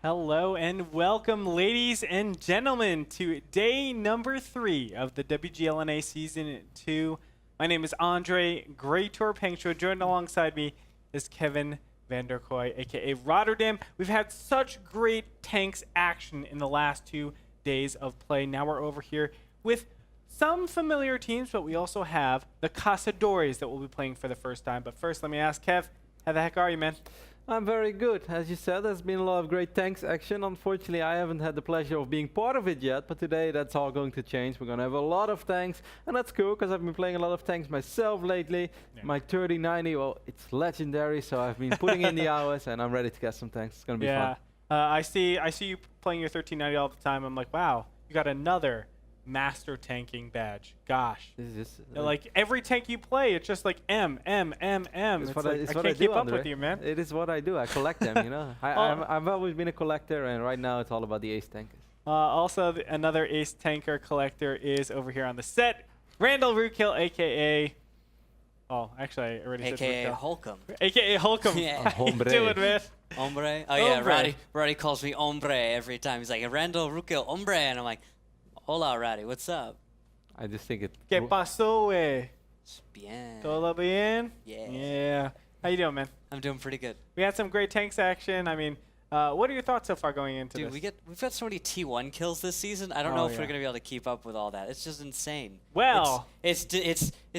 Hello and welcome, ladies and gentlemen, to day number 3 of the WGLNA Season 2. My name is Andre Greytorp Hengsho. Joined alongside me is Kevin Vanderkoy, aka Rotterdam. We've had such great tanks action in the last 2 days of play. Now we're over here with some familiar teams, but we also have the Cazadores that we'll be playing for the first time. But first, let me ask Kev, how the heck are you, man? I'm very good. As you said, there's been a lot of great tanks action. Unfortunately, I haven't had the pleasure of being part of it yet, but today that's all going to change. We're going to have a lot of tanks, and that's cool because I've been playing a lot of tanks myself lately. Yeah. My 3090, well, it's legendary, so I've been putting in the hours, and I'm ready to get some tanks. It's going to be fun. I see you playing your 1390 all the time. I'm like, wow, you got another master tanking badge. Gosh. Like every tank you play, it's just like M. It's like, I can't keep up with you, man. It is what I do. I collect them, you know. I've always been a collector, and right now it's all about the ace tankers. Also, another ace tanker collector is over here on the set. Randall Rootkill, a.k.a. Oh, actually, I already said a.k.a. Holcomb. A.k.a. Holcomb. Yeah. How you doing, man? Hombre? Oh, yeah, Roddy calls me hombre every time. He's like, Randall Rootkill, hombre. And I'm like, hola, Roddy, what's up? I just think it... ¿Qué pasó, güey? Bien. ¿Todo bien? Yeah. Yeah. How you doing, man? I'm doing pretty good. We had some great tanks action. I mean, what are your thoughts so far going into this? Dude, we've got so many T1 kills this season. I don't know if we're gonna be able to keep up with all that. It's just insane. Well, it's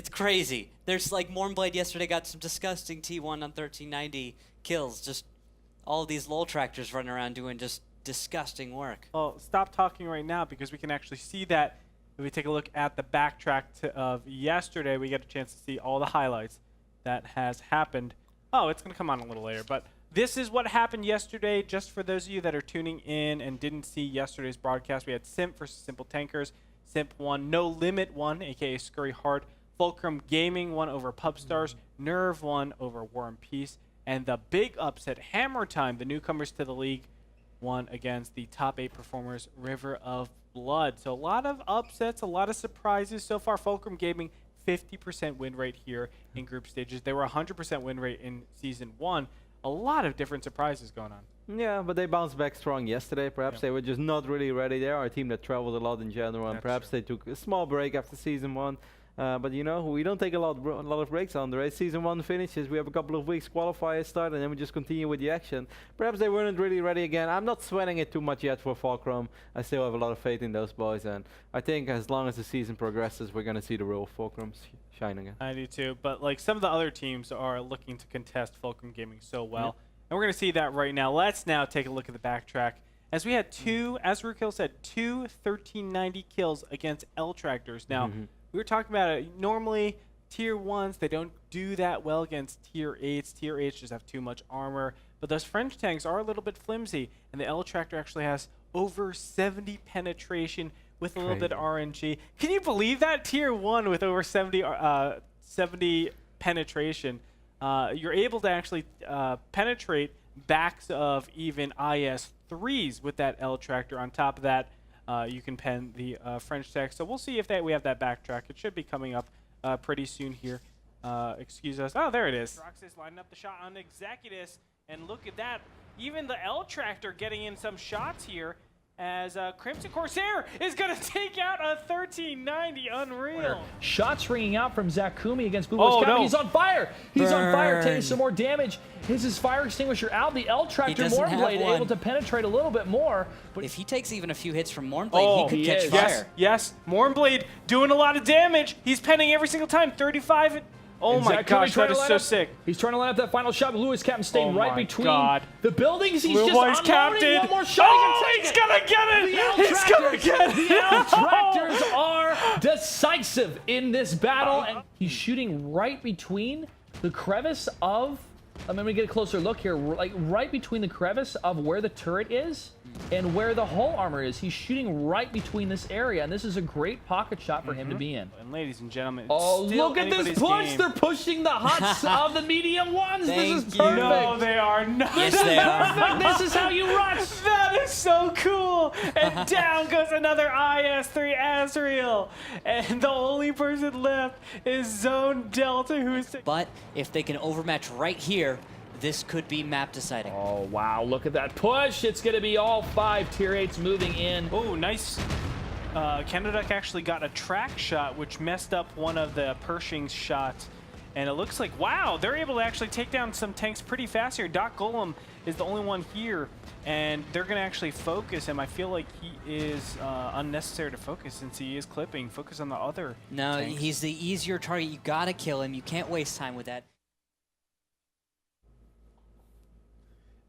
crazy. There's like Mornblade yesterday got some disgusting T1 on 1390 kills. Just all these lol tractors running around doing just disgusting work. Well, stop talking right now because we can actually see that. If we take a look at the backtrack of yesterday, we get a chance to see all the highlights that has happened. Oh, it's going to come on a little later, but this is what happened yesterday. Just for those of you that are tuning in and didn't see yesterday's broadcast, we had Simp versus Simple Tankers. Simp won, No Limit won, aka Scurry Hard. Fulcrum Gaming won over Pubstars. Nerve won over War and Peace. And the big upset, Hammer Time, the newcomers to the league, won against the top 8 performers, River of Blood. So a lot of upsets, a lot of surprises so far. Fulcrum Gaming, 50% win rate here in group stages. They were 100% win rate in Season 1. A lot of different surprises going on. Yeah, but they bounced back strong yesterday. Perhaps they were just not really ready. They are a team that travels a lot in general, and perhaps they took a small break after Season 1. But you know, we don't take a lot of breaks on the race. Season 1 finishes, we have a couple of weeks qualifiers start, and then we just continue with the action. Perhaps they weren't really ready again. I'm not sweating it too much yet for Fulcrum. I still have a lot of faith in those boys, and I think as long as the season progresses, we're going to see the real Fulcrums shine again. I do too, but like some of the other teams are looking to contest Fulcrum Gaming so well. And we're going to see that right now. Let's now take a look at the backtrack. As we had as Rootkill said, 2 1390 kills against L Tractors. Now, we were talking about it. Normally, Tier 1s, they don't do that well against Tier 8s. Tier 8s just have too much armor. But those French tanks are a little bit flimsy. And the L Tractor actually has over 70 penetration with a little bit of RNG. Can you believe that? Tier 1 with over 70 penetration. You're able to actually penetrate backs of even IS-3s with that L Tractor. On top of that, you can pen the French text. So we'll see if we have that backtrack. It should be coming up pretty soon here. Excuse us. Oh, there it is. Roxas lining up the shot on Executus. And look at that. Even the L Tractor getting in some shots here as Crimson Corsair is going to take out a 1390. Unreal. Shots ringing out from Zakumi against Blue Boys Captain. He's on fire. He's on fire, taking some more damage. Is his fire extinguisher out? The L Tractor Mornblade able to penetrate a little bit more. But if he takes even a few hits from Mornblade, he could catch fire. Yes. Mornblade doing a lot of damage. He's penning every single time. 35. Oh my gosh, that is so sick. He's trying to line up that final shot. Lewis Captain staying right between the buildings. He's Blue just unloading one more shot. Oh, he's gonna get it! He's gonna get it! The L Tractors are decisive in this battle, and he's shooting right between the crevice of. Let me get a closer look here. Like right between the crevice of where the turret is and where the hull armor is. He's shooting right between this area, and this is a great pocket shot for him to be in. And ladies and gentlemen, oh, look at this push! Game. They're pushing the huts of the medium ones. This is perfect. No, they are not. Yes, they are. This is how you rush. That is so cool. And down goes another IS-3 Azrael. And the only person left is Zone Delta, who's... But if they can overmatch right here, this could be map deciding. Oh, wow. Look at that push. It's going to be all 5 tier 8s moving in. Oh, nice. Canada actually got a track shot, which messed up one of the Pershing's shots. And it looks like, wow, they're able to actually take down some tanks pretty fast here. Doc Golem is the only one here, and they're going to actually focus him. I feel like he is unnecessary to focus since he is clipping. Focus on the other tanks. He's the easier target. You got to kill him. You can't waste time with that.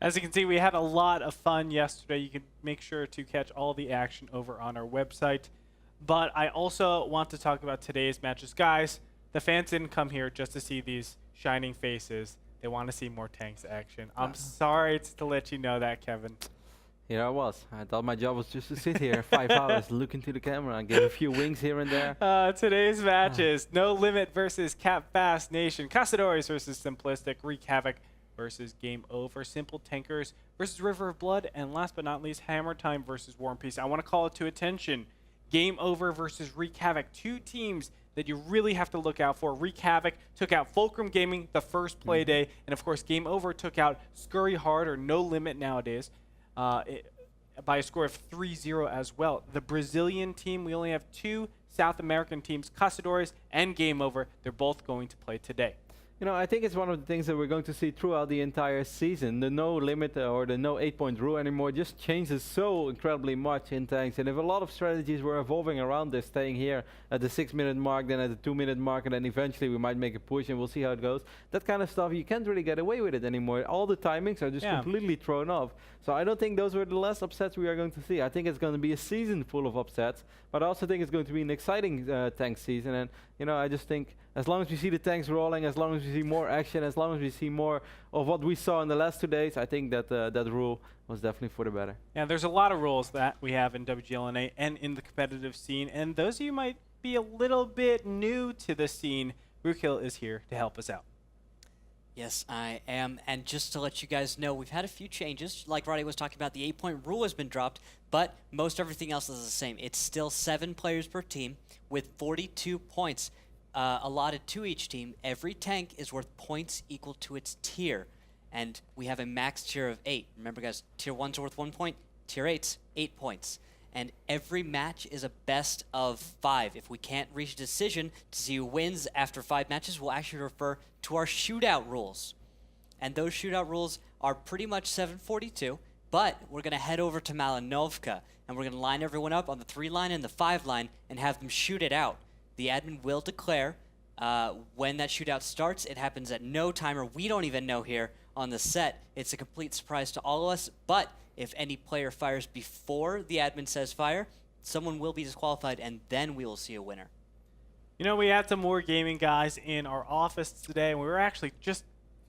As you can see, we had a lot of fun yesterday. You can make sure to catch all the action over on our website. But I also want to talk about today's matches. Guys, the fans didn't come here just to see these shining faces. They want to see more tanks action. I'm sorry to let you know that, Kevin. Here I was. I thought my job was just to sit here 5 hours, look into the camera, and give a few wings here and there. Today's matches: No Limit versus Cap Fast Nation, Castadores versus Simplistic, Wreak Havoc versus Game Over, Simple Tankers versus River of Blood, and last but not least, Hammer Time versus War and Peace. I want to call it to attention: Game Over versus Wreak Havoc, 2 teams that you really have to look out for. Wreak Havoc took out Fulcrum Gaming the first play day, and of course Game Over took out Scurry Hard, or No Limit nowadays, by a score of 3-0 as well. The Brazilian team, we only have 2 South American teams, Castadores and Game Over. They're both going to play today. You know, I think it's one of the things that we're going to see throughout the entire season. The no limit or the no 8-point rule anymore just changes so incredibly much in tanks. And if a lot of strategies were evolving around this, staying here at the 6-minute mark, then at the 2-minute mark, and then eventually we might make a push and we'll see how it goes. That kind of stuff, you can't really get away with it anymore. All the timings are just completely thrown off. So I don't think those were the last upsets we are going to see. I think it's going to be a season full of upsets, but I also think it's going to be an exciting tank season. And, you know, I just think as long as we see the tanks rolling, as long as we see more action, as long as we see more of what we saw in the last 2 days, I think that that rule was definitely for the better. Yeah, there's a lot of rules that we have in WGLNA and in the competitive scene, and those of you might be a little bit new to the scene, Rookhill is here to help us out. Yes, I am. And just to let you guys know, we've had a few changes. Like Roddy was talking about, the 8-point rule has been dropped, but most everything else is the same. It's still 7 players per team with 42 points allotted to each team. Every tank is worth points equal to its tier, and we have a max tier of 8. Remember, guys, tier 1's are worth 1 point, tier 8's 8 points. And every match is a best of 5. If we can't reach a decision to see who wins after 5 matches, we'll actually refer to our shootout rules. And those shootout rules are pretty much 742, but we're going to head over to Malinovka, and we're going to line everyone up on the 3 line and the 5 line and have them shoot it out. The admin will declare when that shootout starts. It happens at no timer. We don't even know here on the set. It's a complete surprise to all of us, but if any player fires before the admin says fire, someone will be disqualified, and then we will see a winner. You know, we had some Wargaming guys in our office today, and we were actually just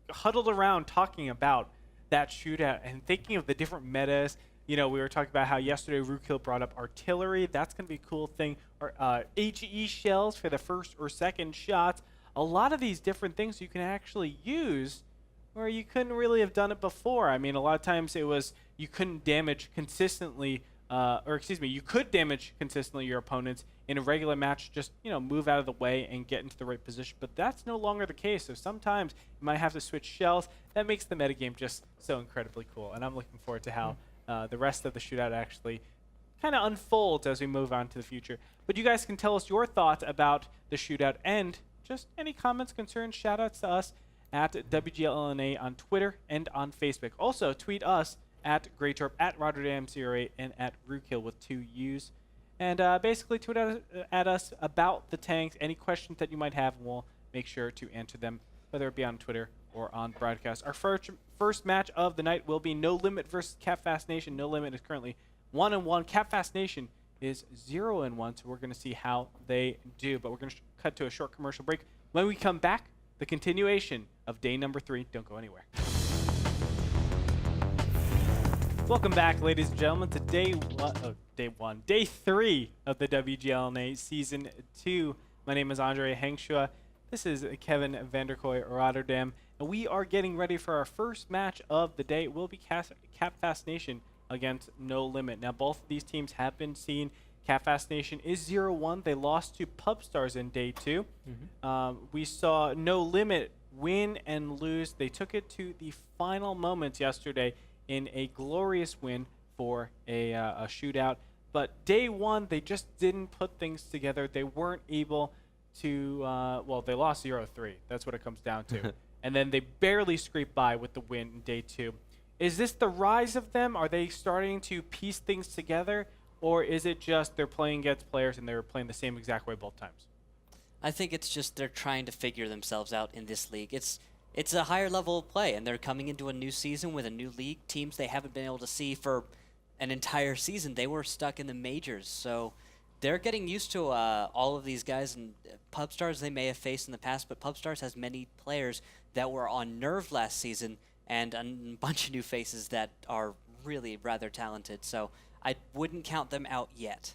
huddled around talking about that shootout and thinking of the different metas. You know, we were talking about how yesterday Rookhill brought up artillery. That's going to be a cool thing. Or HE shells for the first or second shots. A lot of these different things you can actually use where you couldn't really have done it before. I mean, a lot of times it was you couldn't damage consistently, you could damage consistently your opponents in a regular match, just, you know, move out of the way and get into the right position. But that's no longer the case. So sometimes you might have to switch shells. That makes the metagame just so incredibly cool. And I'm looking forward to how the rest of the shootout actually kind of unfolds as we move on to the future. But you guys can tell us your thoughts about the shootout and just any comments, concerns, shout-outs to us at WGLNA on Twitter and on Facebook. Also, tweet us at Greytorp, at Rotterdam08, and at Rookhill with 2 U's. And basically tweet at us about the tanks, any questions that you might have, and we'll make sure to answer them, whether it be on Twitter or on broadcast. Our first match of the night will be No Limit versus Cap Fast Nation. No Limit is currently 1-1. Cap Fast Nation is 0-1, so we're going to see how they do. But we're going to cut to a short commercial break. When we come back, the continuation of day number 3. Don't go anywhere. Welcome back, ladies and gentlemen, to day 3 of the WGLNA Season 2. My name is Andre Hengshua. This is Kevin Vanderkoy, Rotterdam, and we are getting ready for our first match of the day. It will be Cap Fast Nation against No Limit. Now, both of these teams have been seen. Cap Fast Nation is 0-1. They lost to Pub Stars in day 2. We saw No Limit win and lose. They took it to the final moments yesterday in a glorious win for a shootout. But day one, they just didn't put things together. They weren't able to, well, they lost 0-3. That's what it comes down to. And then they barely scraped by with the win in day two. Is this the rise of them? Are they starting to piece things together? Or is it just they're playing against players and they're playing the same exact way both times? I think it's just they're trying to figure themselves out in this league. It's a higher level of play, and they're coming into a new season with a new league. Teams they haven't been able to see for an entire season. They were stuck in the majors, so they're getting used to all of these guys. And PubStars they may have faced in the past, but PubStars has many players that were on nerve last season and a bunch of new faces that are really rather talented. So I wouldn't count them out yet.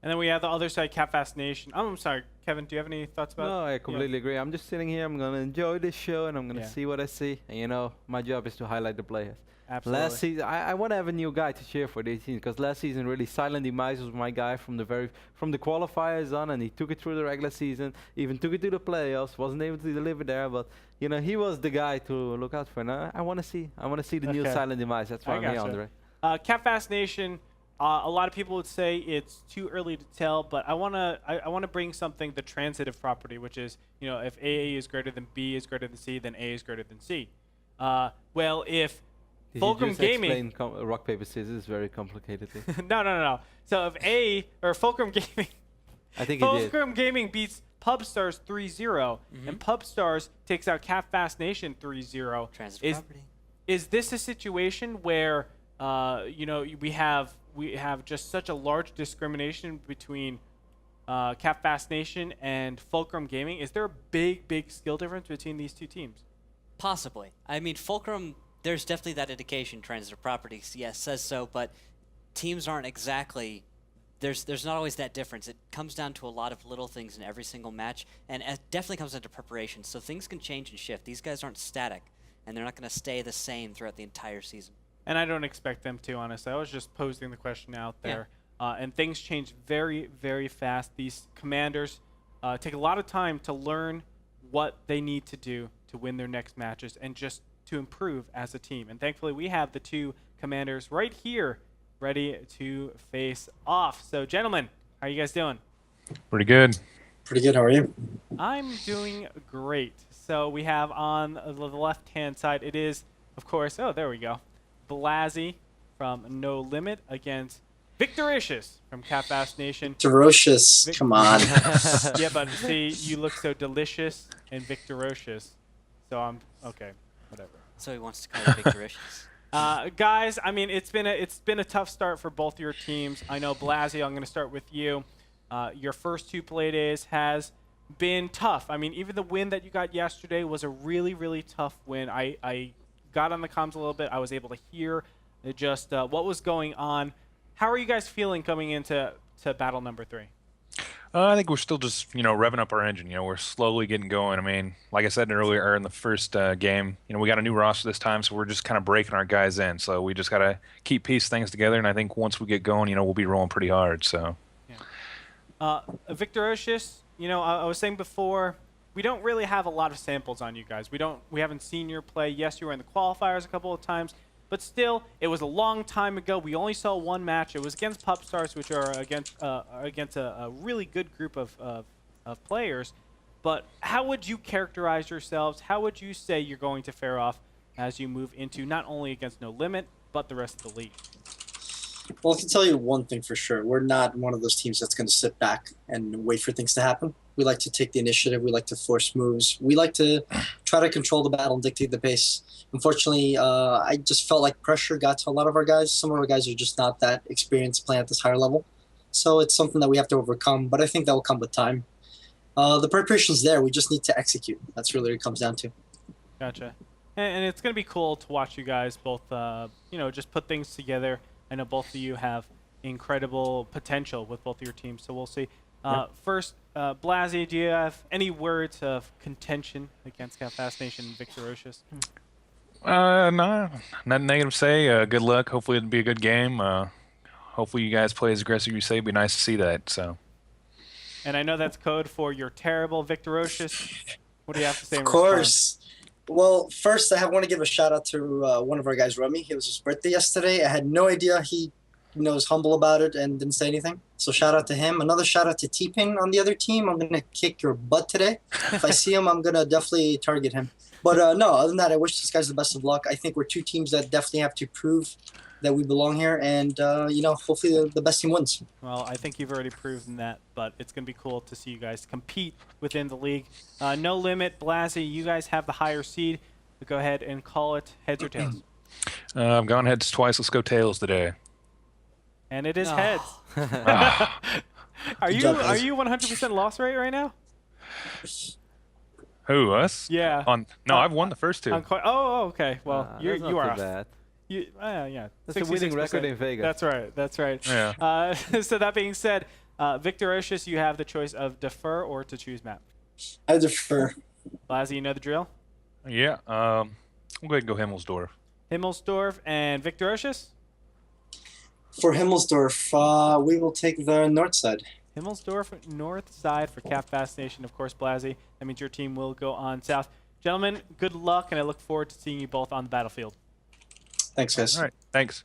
And then we have the other side, CapFast Nation. I'm sorry, Kevin, do you have any thoughts about it? No, I completely agree. I'm just sitting here. I'm going to enjoy this show, and I'm going to see what I see. And, you know, my job is to highlight the players. Absolutely. Last season, I want to have a new guy to cheer for this team, because last season really Silent Demise was my guy from the qualifiers on, and he took it through the regular season, even took it to the playoffs. Wasn't able to deliver there, but you know he was the guy to look out for. Now I want to see the new Silent Demise. That's why I'm here, Andre. CapFast Nation. A lot of people would say it's too early to tell, but I wanna bring something, the transitive property, which is, you know, if AA is greater than B is greater than C, then A is greater than C. Well, if Fulcrum Gaming, rock paper scissors is very complicated. no. So if A or Fulcrum Gaming, I think Fulcrum Gaming beats PubStars 3-0, and PubStars takes out CapFast Nation 3-0. Transitive property. Is this a situation where you know we have just such a large discrimination between CapFast Nation and Fulcrum Gaming? Is there a big skill difference between these two teams? Possibly. I mean, Fulcrum, there's definitely that indication. Transitive properties, yes, says so, but teams aren't exactly. There's not always that difference. It comes down to a lot of little things in every single match, and it definitely comes down to preparation. So things can change and shift. These guys aren't static, and they're not going to stay the same throughout the entire season. And I don't expect them to, honestly. I was just posing the question out there. And things change very fast. These commanders take a lot of time to learn what they need to do to win their next matches and just to improve as a team. And thankfully, we have the two commanders right here ready to face off. So, gentlemen, how are you guys doing? Pretty good. Pretty good. How are you? I'm doing great. So we have on the left-hand side, it is, of course, oh, there we go, Blasey from No Limit against Victoricious from CapFast Nation. Ferocious, come on. Yeah, but see, you look so delicious and Victorocious. So I'm, okay, whatever. So he wants to call you Victoricious. Guys, I mean, it's been a tough start for both your teams. I know, Blasey, I'm going to start with you. Your first two play days has been tough. I mean, even the win that you got yesterday was a really tough win. I got on the comms a little bit. I was able to hear just what was going on. How are you guys feeling coming into battle number 3? I think we're still just, revving up our engine. We're slowly getting going. I mean, like I said earlier, or in the first game, we got a new roster this time, so we're just kind of breaking our guys in. So we just got to keep piece things together, and I think once we get going, we'll be rolling pretty hard. So. Yeah. Victoricious, I was saying before, we don't really have a lot of samples on you guys. We haven't seen your play. Yes, you were in the qualifiers a couple of times, but still, it was a long time ago. We only saw one match. It was against PubStars, which are against a really good group of players. But how would you characterize yourselves? How would you say you're going to fare off as you move into not only against No Limit, but the rest of the league? Well, I can tell you one thing for sure. We're not one of those teams that's going to sit back and wait for things to happen. We like to take the initiative. We like to force moves. We like to try to control the battle and dictate the pace. Unfortunately, I just felt like pressure got to a lot of our guys. Some of our guys are just not that experienced playing at this higher level. So it's something that we have to overcome, but I think that will come with time. The preparation's there. We just need to execute. That's really what it comes down to. Gotcha. And it's going to be cool to watch you guys both, just put things together. I know both of you have incredible potential with both of your teams, so we'll see. First, Blasey, do you have any words of contention against CapFast Nation and Victoricious? No, nothing negative to say. Good luck. Hopefully it'll be a good game. Hopefully you guys play as aggressive as you say. It'd be nice to see that. So. And I know that's code for you're terrible, Victoricious. What do you have to say? Of course. Well, first I want to give a shout out to one of our guys, Remy. It was his birthday yesterday. I had no idea he was humble about it and didn't say anything. So shout out to him. Another shout out to T-Pin on the other team. I'm going to kick your butt today. If I see him, I'm going to definitely target him. But no, other than that, I wish these guys the best of luck. I think we're two teams that definitely have to prove that we belong here. And, hopefully the best team wins. Well, I think you've already proven that, but it's going to be cool to see you guys compete within the league. No limit, Blasey, you guys have the higher seed. So go ahead and call it heads or tails. I've gone heads twice. Let's go tails today. And it is No. heads. Are you 100% loss rate right now? Who, us? Yeah. No, I've won the first two. Okay. Well, That's not you are too off. bad. Yeah. That's a winning 66%. record in Vegas. That's right. Yeah. So that being said, Victorocious, you have the choice of defer or to choose map. I defer. Blasey, you know the drill. Yeah. We'll go ahead and go Himmelsdorf. Himmelsdorf and Victorocious. For Himmelsdorf, we will take the north side. Himmelsdorf north side for Cap Fast Nation, of course, Blasey. That means your team will go on south. Gentlemen, good luck, and I look forward to seeing you both on the battlefield. Thanks, guys. All right. Thanks.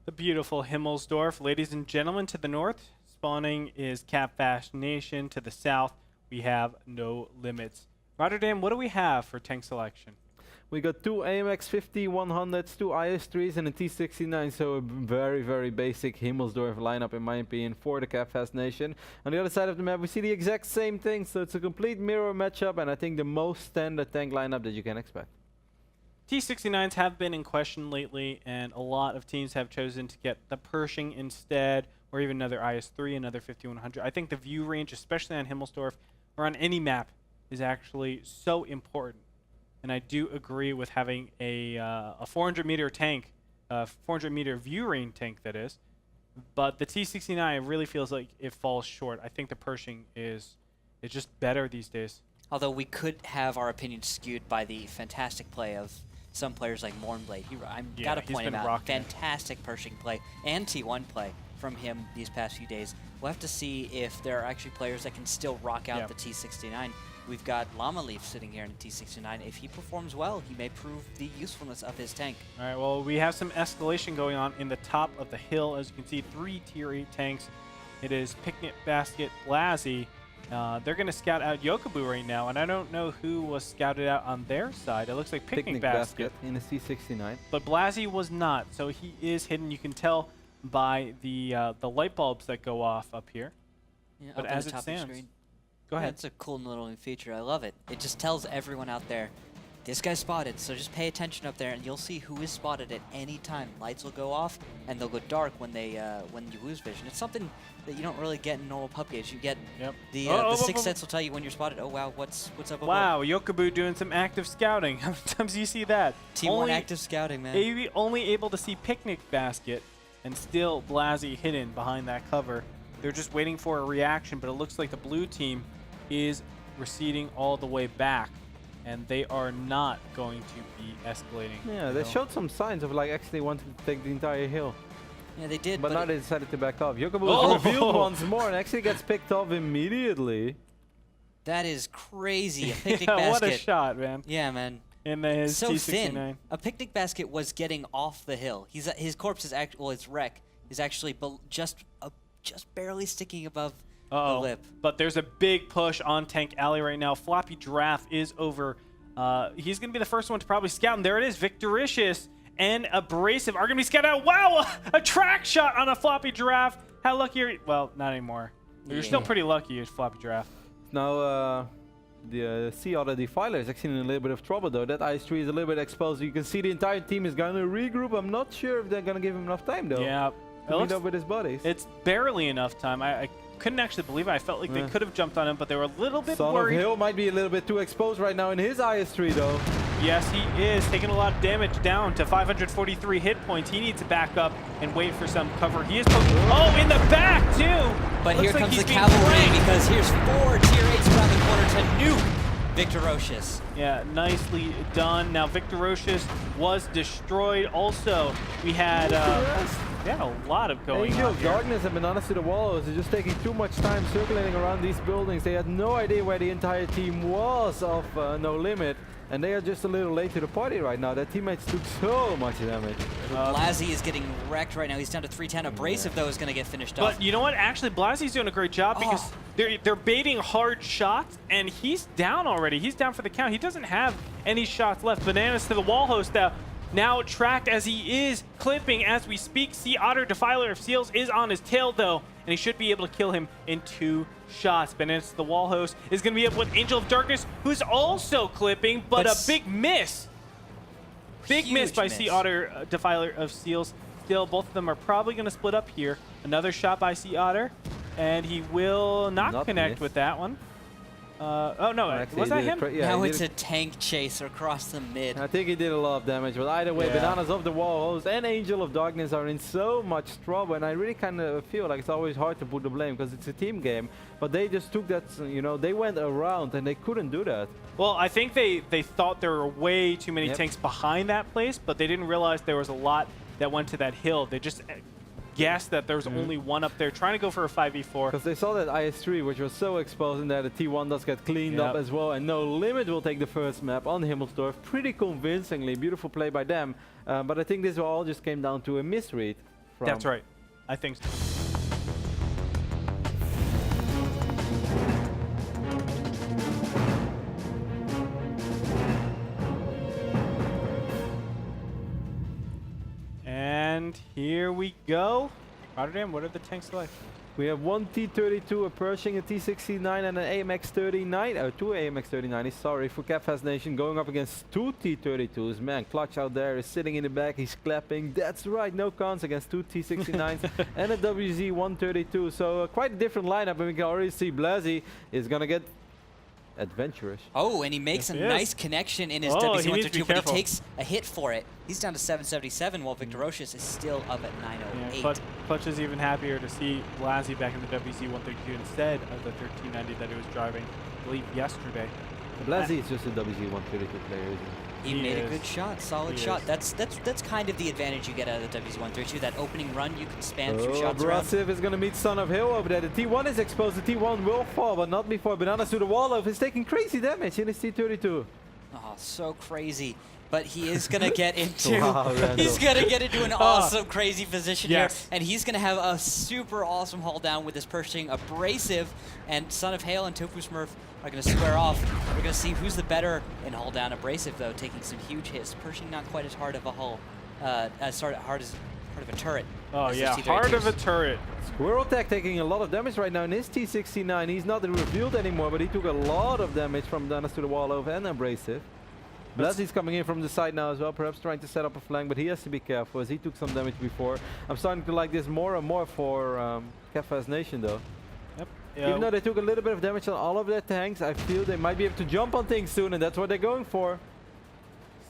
The beautiful Himmelsdorf. Ladies and gentlemen, to the north, spawning is Cap Fast Nation. To the south, we have No Limits. Rotterdam, what do we have for tank selection? We got two AMX 50-100s, two IS-3s, and a T-69, so a very, very basic Himmelsdorf lineup, in my opinion, for the Capfast Nation. On the other side of the map, we see the exact same thing, so it's a complete mirror matchup, and I think the most standard tank lineup that you can expect. T-69s have been in question lately, and a lot of teams have chosen to get the Pershing instead, or even another IS-3, another 50-100. I think the view range, especially on Himmelsdorf, or on any map, is actually so important. And I do agree with having a 400-meter tank, 400-meter view range tank, that is. But the T-69 really feels like it falls short. I think the Pershing is just better these days. Although we could have our opinions skewed by the fantastic play of some players like Mornblade. I've got to point him out. Fantastic Pershing play and T1 play from him these past few days. We'll have to see if there are actually players that can still rock out the T-69. We've got Llama Leaf sitting here in the T-69. If he performs well, he may prove the usefulness of his tank. All right, well, we have some escalation going on in the top of the hill. As you can see, 3 Tier 8 tanks. It is Picnic Basket, Blasey. They're going to scout out Yokobu right now, and I don't know who was scouted out on their side. It looks like Picnic Basket in the T-69. But Blasey was not, so he is hidden. You can tell by the light bulbs that go off up here. Yeah, but as it stands, go ahead. That's a cool little feature. I love it. It just tells everyone out there, this guy's spotted, so just pay attention up there, and you'll see who is spotted at any time. Lights will go off, and they'll go dark when you lose vision. It's something that you don't really get in normal pub games. You get the sixth sense will tell you when you're spotted. Oh wow, what's up? Wow, Yokobu doing some active scouting. How many times do you see that? T1 active scouting, man. Only able to see Picnic Basket, and still Blasey hidden behind that cover. They're just waiting for a reaction, but it looks like the blue team is receding all the way back, and they are not going to be escalating. Yeah, they showed some signs of actually wanting to take the entire hill. Yeah, they did. But now they decided to back off. Yokobu is revealed once more and actually gets picked off immediately. That is crazy. A Picnic yeah, Basket. What a shot, man. Yeah, man. In his so T-69. thin. A Picnic Basket was getting off the hill. His corpse is his wreck is actually just barely sticking above the lip. But there's a big push on Tank Alley right now. Floppy Giraffe is over. He's going to be the first one to probably scout. And there it is. Victoricious and Abrasive are going to be scouted out. Wow! A track shot on a Floppy Giraffe. How lucky are you? Well, not anymore. You're still pretty lucky, Floppy Giraffe. Now, the Sea Otter Defiler is actually in a little bit of trouble, though. That IS-3 is a little bit exposed. You can see the entire team is going to regroup. I'm not sure if they're going to give him enough time, though. Yeah. To meet up with his buddies. It's barely enough time. I couldn't actually believe it. I felt like they could have jumped on him, but they were a little bit worried. Hill might be a little bit too exposed right now in his IS-3, though. Yes, he is taking a lot of damage, down to 543 hit points. He needs to back up and wait for some cover. He is poking. Oh, in the back, too! But Looks here like comes the cavalry, because here's 4 Tier 8s around the corner to nuke Victorocious. Yeah, nicely done. Now, Victorocious was destroyed. Also, we had a lot of going Angel on of here. Darkness and Bananas to the Wallows are just taking too much time circulating around these buildings. They had no idea where the entire team was of No Limit, and they are just a little late to the party right now. Their teammates took so much damage. Blasi is getting wrecked right now. He's down to 310. Abrasive, though, is going to get finished off. But you know what? Actually, Blasi's doing a great job because they're baiting hard shots, and he's down already. He's down for the count. He doesn't have any shots left. Bananas to the wall host now tracked as he is clipping as we speak. Sea Otter, Defiler of Seals, is on his tail, though, and he should be able to kill him in 2 shots. Bananas to the wall host is going to be up with Angel of Darkness, who's also clipping, but a big miss. Big miss by Sea Otter, Defiler of Seals. Still, both of them are probably going to split up here. Another shot by Sea Otter, and he will not connect with that one. Oh no, Actually, was that him? Now it's a tank chaser across the mid. I think he did a lot of damage, but either way, Yeah. Bananas of the Wall host and Angel of Darkness are in so much trouble, and I really kind of feel like it's always hard to put the blame because it's a team game, but they just took that, you know, they went around and they couldn't do that. Well, I think they thought there were way too many tanks behind that place, but they didn't realize there was a lot that went to that hill. They just guessed that there was only one up there, trying to go for a 5v4. Because they saw that IS-3, which was so exposed, and that the T1 does get cleaned up as well, and No Limit will take the first map on Himmelsdorf pretty convincingly. Beautiful play by them, but I think this all just came down to a misread. That's right. I think so. And here we go. Rotterdam, what are the tanks like? We have one T-32, a Pershing, a T-69, and an AMX-39. 2 AMX-39s, sorry, for Capfast Nation, going up against 2 T-32s. Man, Clutch out there is sitting in the back, he's clapping. That's right, no cons against 2 T-69s and a WZ-132. So quite a different lineup, and we can already see Blasi is going to get adventurous. Oh, and he makes a nice connection in his Oh, he needs to be WZ-132, but he careful. takes a hit for it. He's down to 777, while Victorocious is still up at 908. Yeah, Clutch is even happier to see Blasi back in the WZ-132 instead of the 1390 that he was driving, I believe, yesterday. Blasi is just a WZ-132 player, isn't he? He made a good shot, solid shot. That's kind of the advantage you get out of the WZ-132. That opening run, you can span through shots around. Abrasive is going to meet Son of Hill over there. The T1 is exposed. The T1 will fall, but not before Bananas to the wall of is taking crazy damage in his T-32. Oh, so crazy. But he is going to get into He's gonna get into an awesome, crazy position Yes. here. And he's going to have a super awesome haul down with his Pershing Abrasive. And Son of Hail and Tofu Smurf are going to square off. We're going to see who's the better in haul down. Abrasive, though, taking some huge hits. Pershing not quite as hard of a hull, hard of a turret. Oh as yeah, those hard of T-32s. a turret. Squirrel Tech taking a lot of damage right now in his T-69. He's not revealed anymore, but he took a lot of damage from Bananas to the wall over and Abrasive. Blasi's coming in from the side now as well, perhaps trying to set up a flank, but he has to be careful as he took some damage before. I'm starting to like this more and more for Capfast Nation though. Yep. Even though they took a little bit of damage on all of their tanks, I feel they might be able to jump on things soon, and that's what they're going for.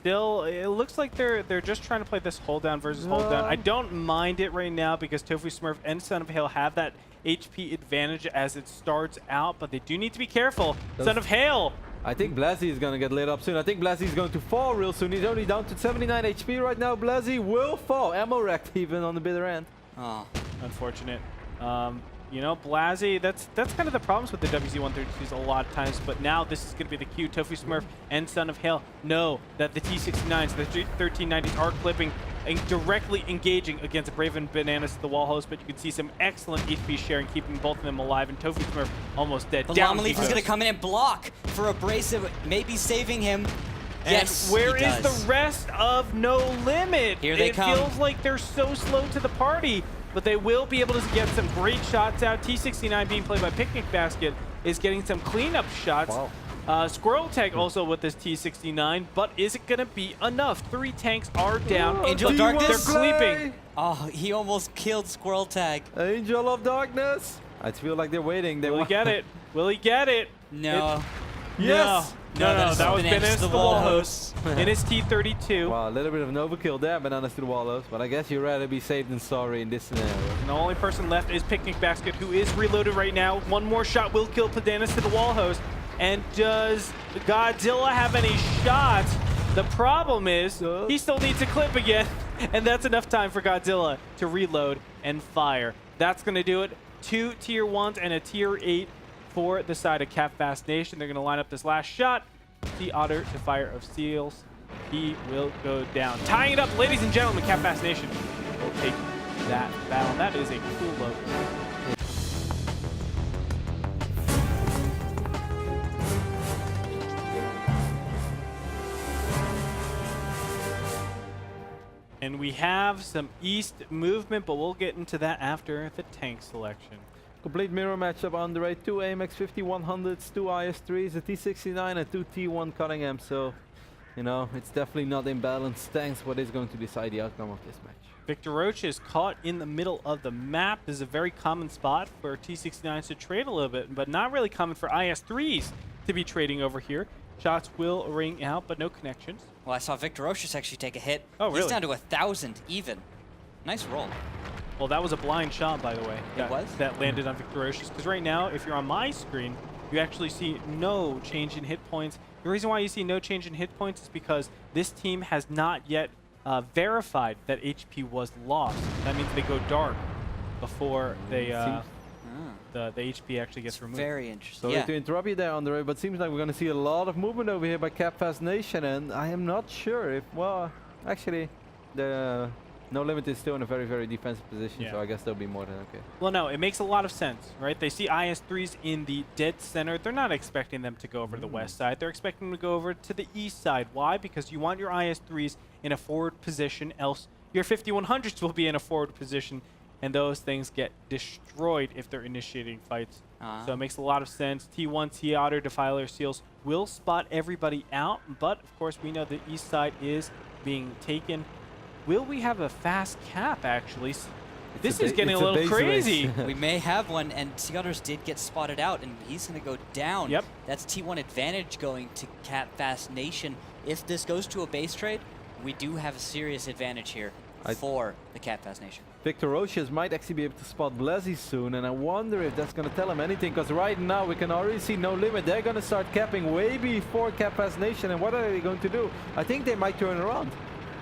Still, it looks like they're just trying to play this hold down versus hold down. I don't mind it right now because Tofu Smurf and Son of Hail have that HP advantage as it starts out, but they do need to be careful. Son of Hail! I think Blasi is going to get lit up soon. I think Blasi is going to fall real soon. He's only down to 79 HP right now. Blasi will fall. Ammo wrecked even on the bitter end. Oh. Unfortunate. You know, Blasi, that's kind of the problems with the WZ-132s a lot of times, but now this is going to be the cue. Tofu Smurf and Son of Hail know that the T-69s, the 1390s are clipping and directly engaging against Brave and Bananas to the wall host, but you can see some excellent HP sharing, keeping both of them alive, and Tofu Smurf almost dead. The Down Llama he Leaf is goes. going to come in and block for Abrasive, maybe saving him. And Yes, where he is does. the rest of No Limit? Here they it come. feels like they're so slow to the party, but they will be able to get some great shots out. T-69 being played by Picnic Basket is getting some cleanup shots. Wow. Squirrel Tag also with this T-69, but is it going to be enough? 3 tanks are down. Angel but of Darkness. They're sleeping. Oh, he almost killed Squirrel Tag. Angel of Darkness. I feel like they're waiting. Will he get it? Will he get it? No. Yes. No, that is that was Bananas Bananas to to the the wall wall host in his T-32. Wow, a little bit of an overkill there, Bananas to the Wallows. But I guess you'd rather be safe than sorry in this scenario. And the only person left is Picnic Basket, who is reloaded right now. One more shot will kill Bananas to the wall host. And does Godzilla have any shots? The problem is he still needs to clip again, and that's enough time for Godzilla to reload and fire. That's going to do it. 2 tier 1s and a tier 8 for the side of Cap Fast Nation. They're going to line up this last shot. The Otter, the Fire of Seals. He will go down. Tying it up, ladies and gentlemen, Cap Fast Nation will take that battle. That is a cool logo. And we have some east movement, but we'll get into that after the tank selection. Complete mirror matchup on the right. 2 AMX 5100s, 2 IS-3s, a T-69 and 2 T-1 Cunningham. So, you know, it's definitely not imbalanced tanks what is going to decide the outcome of this match. Victor Roach is caught in the middle of the map. This is a very common spot for T-69s to trade a little bit, but not really common for IS-3s to be trading over here. Shots will ring out, but no connections. Well, I saw Victor Oshis actually take a hit. Oh, really? He's down to 1,000 even. Nice roll. Well, that was a blind shot, by the way. It was? That landed on Victor Oshis. Because right now, if you're on my screen, you actually see no change in hit points. The reason why you see no change in hit points is because this team has not yet verified that HP was lost. That means they go dark before they the HP actually gets removed. Very interesting. Sorry to interrupt you there, Andre, but seems like we're going to see a lot of movement over here by Cap Fast Nation, and I am not sure if, well, actually, the No Limit is still in a very, very defensive position, so I guess they'll be more than okay. Well, no, it makes a lot of sense, right? They see IS-3s in the dead center. They're not expecting them to go over to the west side. They're expecting them to go over to the east side. Why? Because you want your IS-3s in a forward position, else your 5100s will be in a forward position, and those things get destroyed if they're initiating fights. So it makes a lot of sense. T1, T-Otter, Defiler, Seals will spot everybody out, but of course we know the east side is being taken. Will we have a fast cap, actually? This is getting a little crazy. We may have one, and T-Otters did get spotted out, and he's going to go down. Yep. That's T1 advantage going to Cap Fast Nation. If this goes to a base trade, we do have a serious advantage here for the Cap Fast Nation. Victor Roches might actually be able to spot Blazzy soon, and I wonder if that's going to tell him anything, because right now we can already see No Limit. They're going to start capping way before Cap Fast Nation, and what are they going to do? I think they might turn around.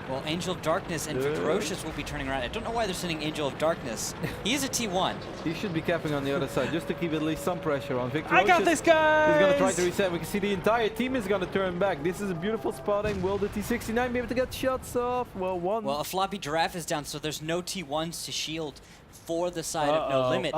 Well, Angel of Darkness and Victor Roches will be turning around. I don't know why they're sending Angel of Darkness. He is a T1. He should be capping on the other side, just to keep at least some pressure on Victor I got this, guys! He's going to try to reset. We can see the entire team is going to turn back. This is a beautiful spotting. Will the T-69 be able to get shots off? Well, one. Well, a floppy giraffe is down, so there's no T1s to shield for the side of No Limit.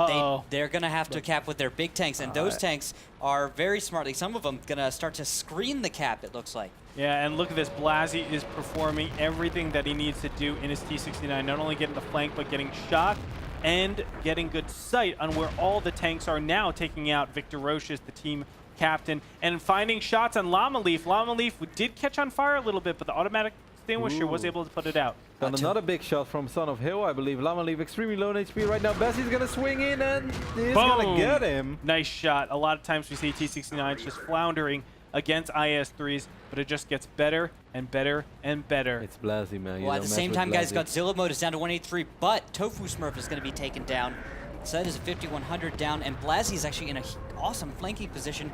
They're going to have to cap with their big tanks, and those tanks are very smartly, some of them going to start to screen the cap, it looks like. Yeah, and look at this. Blazzy is performing everything that he needs to do in his T-69, not only getting the flank, but getting shot and getting good sight on where all the tanks are now, taking out Victor Roches, the team captain, and finding shots on Llama Leaf. Llama Leaf did catch on fire a little bit, but the automatic extinguisher was able to put it out. Got another big shot from Son of Hill, I believe. Llama Leaf extremely low in HP right now. Bessie's going to swing in, and he's going to get him. Nice shot. A lot of times we see T-69s just floundering against IS-3s, but it just gets better and better and better. It's Blazzy, man. Well, at the same time, guys, Godzilla mode is down to 183, but Tofu Smurf is going to be taken down. So that is a 5100 down, and Blazzy is actually in an awesome flanking position.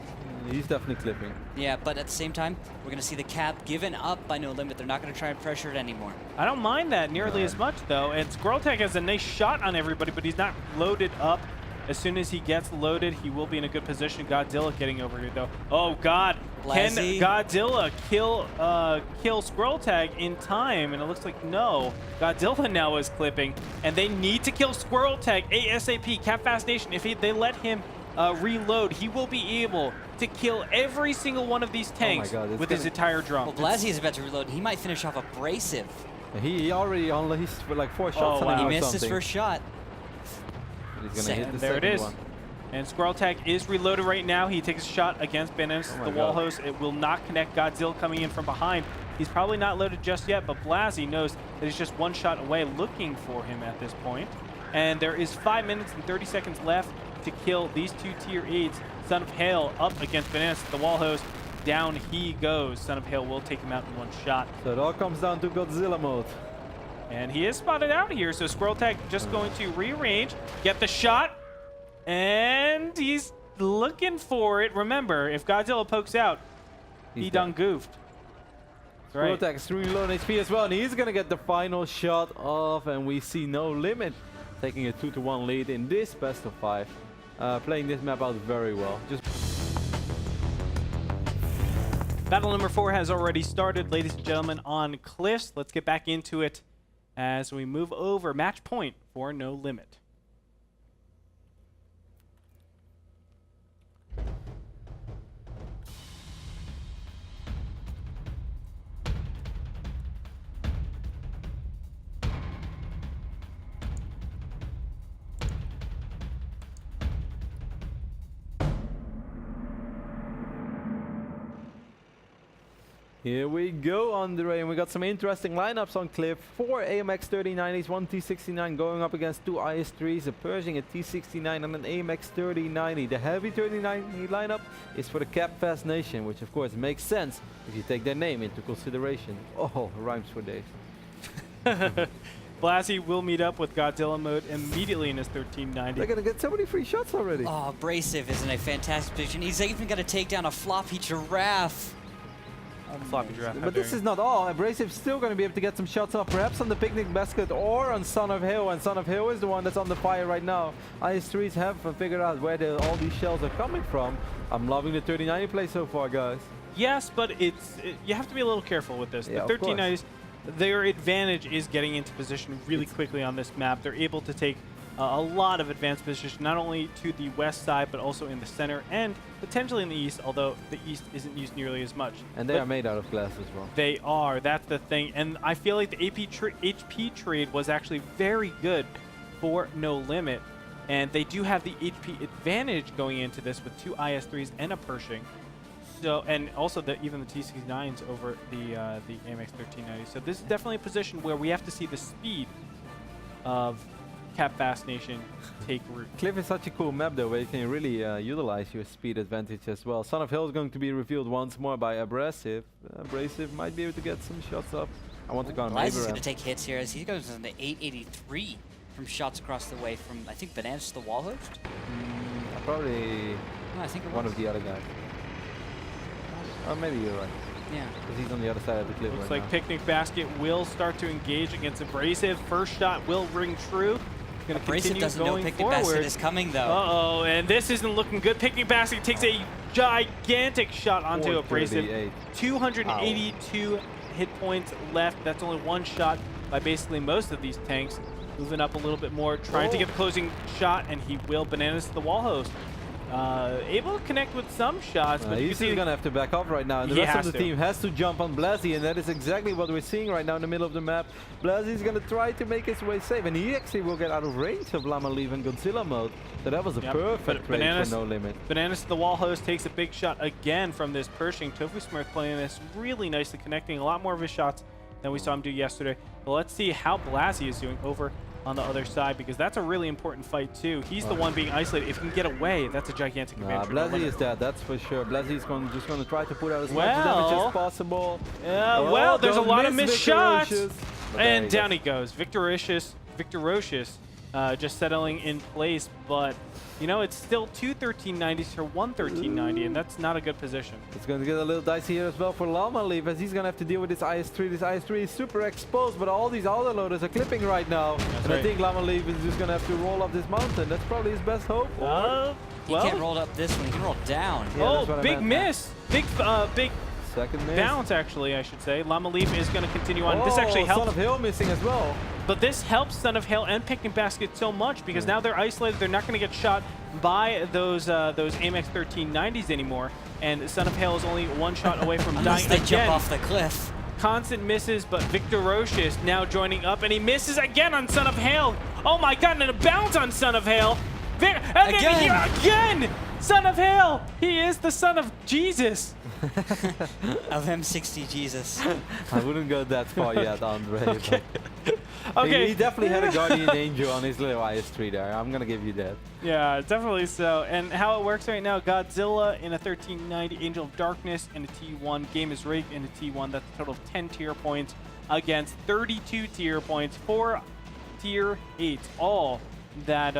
He's definitely clipping. Yeah, but at the same time, we're going to see the cap given up by No Limit. They're not going to try and pressure it anymore. I don't mind that nearly as much, though. And Squirreltag has a nice shot on everybody, but he's not loaded up. As soon as he gets loaded, he will be in a good position. Godzilla getting over here, though. Oh, God. Blazzy. Can Godzilla kill Squirreltag in time? And it looks like no. Godzilla now is clipping, and they need to kill Squirreltag ASAP. Cap Fast Nation, if they let him reload, he will be able to kill every single one of these tanks with his entire drum. Well, Blazzy is about to reload. He might finish off Abrasive. He already unleashed like 4 shots on him. He missed his first shot. He's gonna hit the there it is. one. And Squirreltag is reloaded right now. He takes a shot against Bananas, the wall host. It will not connect. Godzilla coming in from behind. He's probably not loaded just yet, but Blazzy knows that he's just 1 shot away looking for him at this point. And there is 5 minutes and 30 seconds left to kill these 2 tier 8s. Son of Hail up against Bananas, the wall host. Down he goes. Son of Hail will take him out in 1 shot. So it all comes down to Godzilla mode. And he is spotted out here, so Squirreltag just going to rearrange, get the shot, and he's looking for it. Remember, if Godzilla pokes out, he done goofed. That's right. Attack extremely low on HP as well, and he's gonna get the final shot off, and we see No Limit taking a 2-1 lead in this best of 5. Playing this map out very well. Battle number 4 has already started, ladies and gentlemen, on Cliffs. Let's get back into it as we move over match point for No Limit. Here we go, Andre, and we got some interesting lineups on Cliff. 4 AMX 3090s, 1 T69 going up against 2 IS-3s, a Pershing, a T69 and an AMX 3090. The heavy 3090 lineup is for the Capfast Nation, which of course makes sense if you take their name into consideration. Oh, rhymes for days. Blassie will meet up with Godzilla mode immediately in his 1390. They're gonna get so many free shots already. Oh, Abrasive is in a fantastic position. He's even going to take down a floppy giraffe. Floppy giraffe. But this is not all. Abrasive's still going to be able to get some shots off, perhaps on the Picnic Basket or on Son of Hill, and Son of Hill is the one that's on the fire right now. IS-3s have figured out where all these shells are coming from. I'm loving the 3090 play so far, guys. Yes, but you have to be a little careful with this. Yeah, The 1390s, their advantage is getting into position really quickly on this map. They're able to take a lot of advanced position, not only to the west side, but also in the center and potentially in the east, although the east isn't used nearly as much. And they are made out of glass as well. They are. That's the thing. And I feel like the HP trade was actually very good for No Limit. And they do have the HP advantage going into this with 2 IS-3s and a Pershing. So, and also even the T69s over the AMX 1390. So this is definitely a position where we have to see the speed of Capfast Nation take root. Cliff is such a cool map though, where you can really utilize your speed advantage as well. Son of Hill is going to be revealed once more by Abrasive. Abrasive might be able to get some shots up. I want to go on Blas is Abraham. going to take hits here as he goes in the 883 from shots across the way from, I think, Bananas to the wall host? Probably No, I think it one was. of the other guys. Oh, maybe you're right. Yeah. Because he's on the other side of the cliff Looks right like now. Picnic Basket will start to engage against Abrasive. First shot will ring true. Going to Abrasive continue doesn't know going Picnic Basket forward. is coming, though. Uh-oh, and this isn't looking good. Picnic Basket takes a gigantic shot onto Abrasive. 438. 282 hit points left. That's only one shot by basically most of these tanks. Moving up a little bit more, trying to get the closing shot, and he will Bananas to the wall host. Able to connect with some shots, but you he's see going to have to back off right now. And the He rest has of the to. team has to jump on Blassie, and that is exactly what we're seeing right now in the middle of the map. Blassie's going to try to make his way safe, and he actually will get out of range of Llama Leaf and Godzilla mode. So that was a perfect trade for No Limit. Bananas to the wall host takes a big shot again from this Pershing. Tofu Smurf playing this really nicely, connecting a lot more of his shots than we saw him do yesterday. But let's see how Blassie is doing over on the other side, because that's a really important fight too. He's the one being isolated. If he can get away, that's a gigantic advantage. for No Blassie Limit. is dead, that's for sure. Blassie's just going to try to put out as much damage as possible. Well, there's a lot of missed shots. But And there down he goes. Victorocious, just settling in place. But, you know, it's still 2 1390s for 1 1390, and that's not a good position. It's going to get a little dicey here as well for Llama Leaf, as he's going to have to deal with this IS-3. This IS-3 is super exposed, but all these autoloaders are clipping right now. And right. I think Llama Leaf is just going to have to roll up this mountain. That's probably his best hope. He can't roll up this one. He can roll down. Yeah, that's what I big meant. miss. Big Second miss. bounce, actually, I should say. Llama Leaf is going to continue on. This actually helps. Son of Hill missing as well. But this helps Son of Hail and Picnic Basket so much, because now they're isolated. They're not going to get shot by those AMX 1390s anymore. And Son of Hail is only one shot away from Unless dying they jump again. off the cliff. Constant misses, but Victorocious now joining up, and he misses again on Son of Hail. Oh my god, and a bounce on Son of Hail. And then again! Son of Hail! He is the son of Jesus. Of M60 Jesus. I wouldn't go that far yet, Andre. Okay. He definitely had a Guardian Angel on his little IS-3 there. I'm going to give you that. Yeah, definitely so. And how it works right now, Godzilla in a 1390, Angel of Darkness in a T1, Game is Rigged in a T1. That's a total of 10 tier points against 32 tier points, 4 tier 8s, all that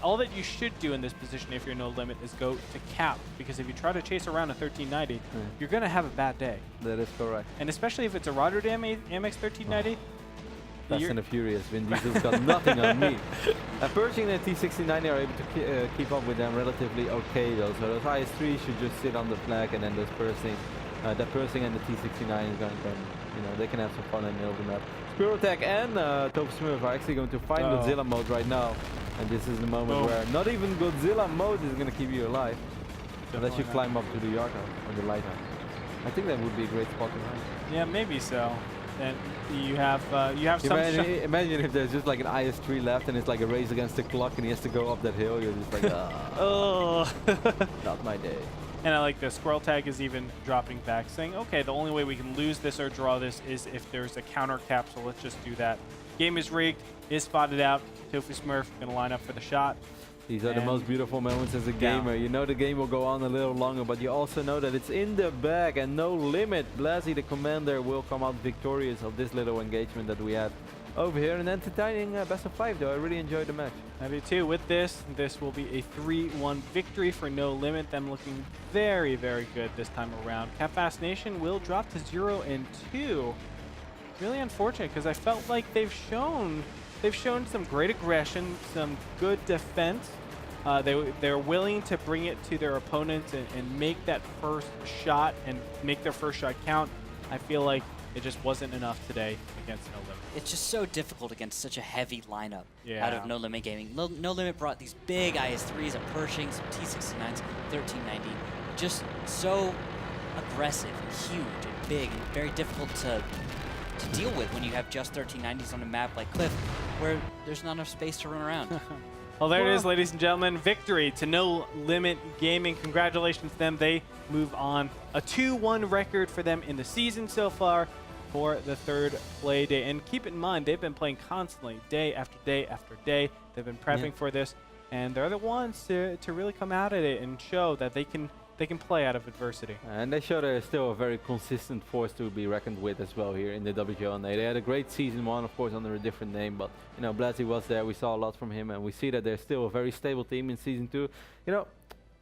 all that you should do in this position if you're no limit is go to cap, because if you try to chase around a 1390, you're gonna have a bad day. That is correct. And especially if it's a Rotterdam Amex 1390. Fast and the Furious. Vin Diesel's got nothing on me. Pershing and T69 are able to keep up with them relatively okay though. So those IS-3 should just sit on the flag, and then those Pershing, the Pershing and the T69 is going to, they can have some fun in the middle of the map. Spirotech and Toph Smurf are actually going to find Godzilla mode right now, and this is the moment where not even Godzilla mode is going to keep you alive, unless you climb up to the yard house or the lighthouse. I think that would be a great spot to hide. Yeah, maybe so. And you have some. Imagine if there's just like an IS-3 left and it's like a race against the clock and he has to go up that hill. You're just like, oh, not my day. And I like the Squirrel Tag is even dropping back, saying, okay, the only way we can lose this or draw this is if there's a counter cap, so let's just do that. Game is rigged, is spotted out. Tofu Smurf gonna line up for the shot. These are the most beautiful moments as a gamer. You know the game will go on a little longer, but you also know that it's in the bag and no limit. Blasi, the commander, will come out victorious of this little engagement that we had over here. An entertaining best of 5 though. I really enjoyed the match. I do too. With this will be a 3-1 victory for No Limit. Them looking very, very good this time around. Catfast Nation will drop to 0-2. Really unfortunate, because I felt like they've shown some great aggression, some good defense. They're willing to bring it to their opponents and make that first shot and make their first shot count. I feel like it just wasn't enough today against No Limit. It's just so difficult against such a heavy lineup Yeah. out of No Limit Gaming. No Limit brought these big IS-3s, a Pershing, some T-69s, 1390. Just so aggressive and huge and big and very difficult to deal with when you have just 1390s on a map like Cliff, where there's not enough space to run around. Well, there it is, ladies and gentlemen. Victory to No Limit Gaming. Congratulations to them. They move on. A 2-1 record for them in the season so far for the third play day. And keep in mind, they've been playing constantly, day after day after day. They've been prepping for this, and they're the ones to really come out at it and show that they can play out of adversity. And they show they're still a very consistent force to be reckoned with as well here in the WGLNA. They had a great season 1, of course, under a different name, but Blasi was there. We saw a lot from him, and we see that they're still a very stable team in season 2.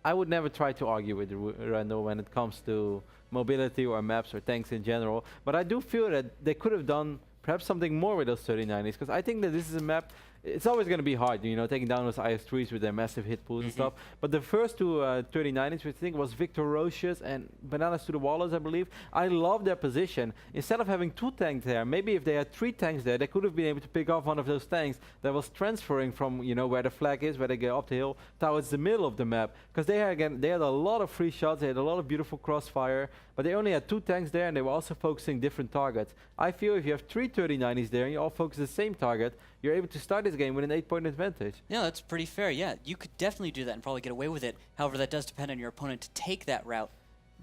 I would never try to argue with Randall when it comes to mobility or maps or tanks in general, but I do feel that they could have done perhaps something more with those 3090s, because I think that this is a map. It's always going to be hard, taking down those IS-3s with their massive hit pools and stuff. But the first two 3090s, which I think was Victorocious and Bananas to the Wallers, I believe, I love their position. Instead of having 2 tanks there, maybe if they had 3 tanks there, they could have been able to pick off one of those tanks that was transferring from, where the flag is, where they go up the hill, towards the middle of the map. Because they had a lot of free shots, they had a lot of beautiful crossfire, but they only had 2 tanks there, and they were also focusing different targets. I feel if you have 3 3090s there, and you all focus the same target, you're able to start this game with an 8-point advantage. Yeah, that's pretty fair. Yeah, you could definitely do that and probably get away with it. However, that does depend on your opponent to take that route.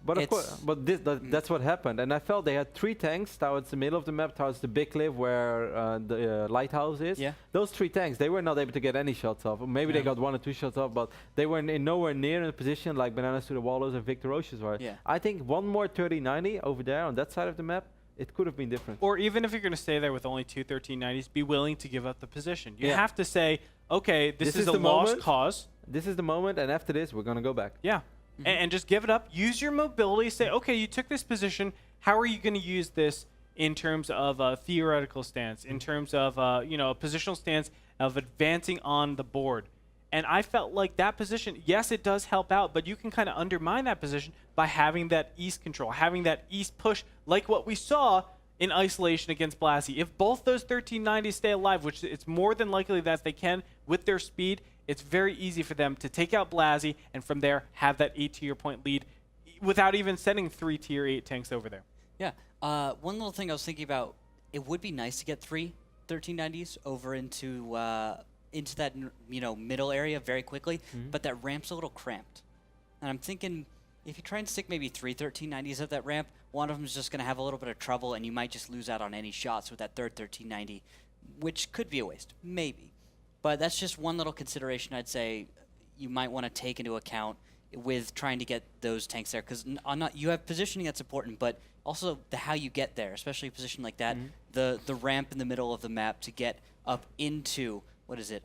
But of course, that's what happened. And I felt they had 3 tanks towards the middle of the map, towards the big cliff where the lighthouse is. Yeah. Those 3 tanks, they were not able to get any shots off. Maybe they got 1 or 2 shots off, but they were nowhere near in a position like Bananas to the Wallers and Victorocious were. Yeah. I think one more 3090 over there on that side of the map, it could have been different. Or even if you're going to stay there with only 2 1390s, be willing to give up the position. You have to say, okay, this is a lost cause. This is the moment, and after this, we're going to go back. Yeah. And just give it up. Use your mobility. Say, okay, you took this position. How are you going to use this in terms of a theoretical stance, in terms of a positional stance of advancing on the board? And I felt like that position, yes, it does help out, but you can kind of undermine that position by having that east control, having that east push, like what we saw in isolation against Blasi. If both those 1390s stay alive, which it's more than likely that they can with their speed, it's very easy for them to take out Blasi and from there have that 8-tier point lead without even sending 3 tier 8 tanks over there. Yeah. One little thing I was thinking about, it would be nice to get 3 1390s over into that middle area very quickly, but that ramp's a little cramped. And I'm thinking if you try and stick maybe 3 1390s at that ramp, one of them is just going to have a little bit of trouble, and you might just lose out on any shots with that third 1390, which could be a waste, maybe. But that's just one little consideration I'd say you might want to take into account with trying to get those tanks there, because you have positioning that's important, but also how you get there, especially a position like that, the ramp in the middle of the map to get up into, what is it,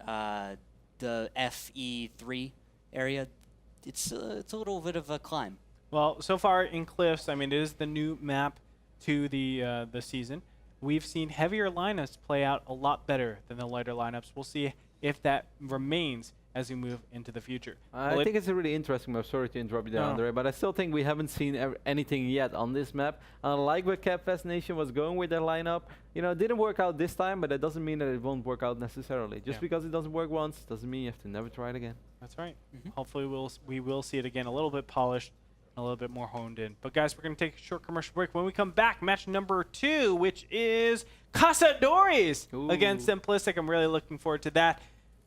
the FE3 area, it's a little bit of a climb. Well, so far in Cliffs, I mean, it is the new map to the season. We've seen heavier lineups play out a lot better than the lighter lineups. We'll see if that remains as we move into the future. I think it's a really interesting map. Sorry to interrupt you there, Andre, but I still think we haven't seen anything yet on this map. Unlike what CapFest Nation was going with their lineup, you know, it didn't work out this time, but that doesn't mean that it won't work out necessarily. Just because it doesn't work once doesn't mean you have to never try it again. That's right. Hopefully we will see it again a little bit polished, a little bit more honed in. But guys, we're going to take a short commercial break. When we come back, match number 2, which is Cazadores against Simplistic. I'm really looking forward to that.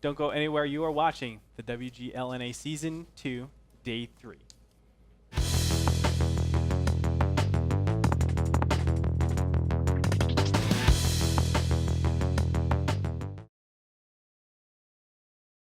Don't go anywhere. You are watching the WGLNA Season 2, Day 3.